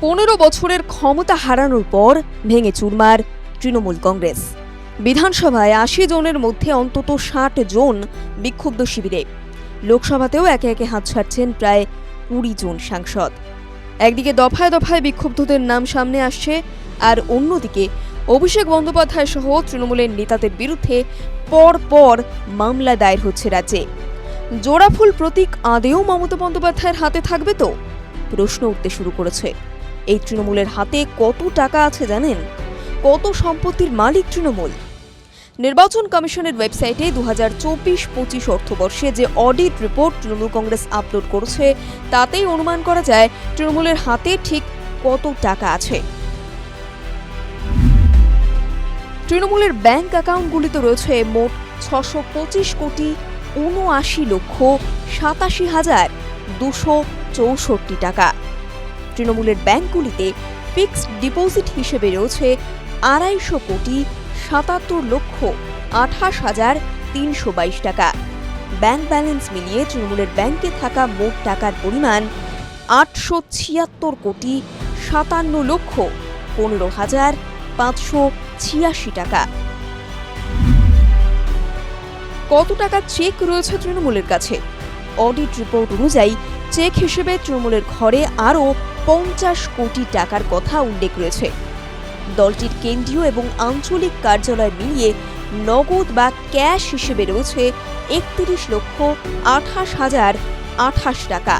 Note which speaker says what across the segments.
Speaker 1: 15 বছরের ক্ষমতা হারানোর পর ভেঙে চুরমার তৃণমূল কংগ্রেস। বিধানসভায় 80 জনের মধ্যে অন্তত 60 জন বিক্ষুব্ধ শিবিরে। লোকসভাতেও একে একে হাত ছাড়ছেন প্রায় 20 জন সাংসদ। একদিকে দফায় দফায় বিক্ষুব্ধদের নাম সামনে আসছে, আর অন্যদিকে অভিষেক বন্দ্যোপাধ্যায় সহ তৃণমূলের নেতাদের বিরুদ্ধে পর মামলা দায়ের হচ্ছে রাজ্যে। জোড়াফুল প্রতীক আদেও মমতা বন্দ্যোপাধ্যায়ের হাতে থাকবে তো? প্রশ্ন উঠতে শুরু করেছে। এই তৃণমূলের হাতে কত টাকা আছে জানেন? কত সম্পত্তির মালিক তৃণমূল? নির্বাচন কমিশনের ওয়েবসাইটে 2024-25 অর্থবর্ষে যে audit report Trinamool Congress upload করেছে, তাতেই অনুমান করা যায় তৃণমূলের হাতে ঠিক কত টাকা আছে। তৃণমূলের ব্যাংক অ্যাকাউন্টগুলিতে রয়েছে মোট 625,79,87,264 টাকা। তৃণমূলের ব্যাংকগুলিতে ফিক্সড ডিপোজিট হিসেবে রয়েছে 2,27,28,322 টাকা। ব্যাংক ব্যালেন্স মিলিয়ে তৃণমূলের ব্যাংকে থাকা মোট টাকার পরিমাণ 876,57,15,586 টাকা। কত টাকা চেক রয়েছে তৃণমূলের কাছে? অডিট রিপোর্ট অনুযায়ী চেক হিসেবে তৃণমূলের ঘরে আরও 50 কোটি টাকার কথা উল্লেখ রয়েছে। দলটির কেন্দ্রীয় এবং আঞ্চলিক কার্যালয় মিলিয়ে নগদ বা ক্যাশ হিসেবে রয়েছে 31,28,028 টাকা।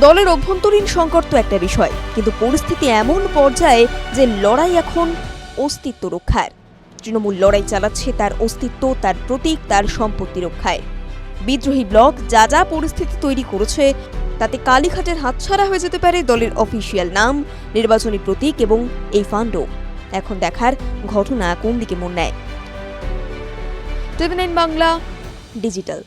Speaker 1: দলের অভ্যন্তরীণ সংকট তো একটা বিষয়, কিন্তু পরিস্থিতি এমন পর্যায়ে যে লড়াই এখন অস্তিত্ব রক্ষার। তৃণমূল লড়াই চালাচ্ছে তার অস্তিত্ব, তার প্রতীক, তার সম্পত্তি রক্ষায়। বিদ্রোহী ব্লক যা পরিস্থিতি তৈরি করেছে, তাতে কালীঘাটের হাতছাড়া হয়ে যেতে পারে দলের অফিসিয়াল নাম, নির্বাচনী প্রতীক এবং এই ফান্ডও। এখন দেখার ঘটনা কোন দিকে মোড় নেয়। TV9 Bangla digital.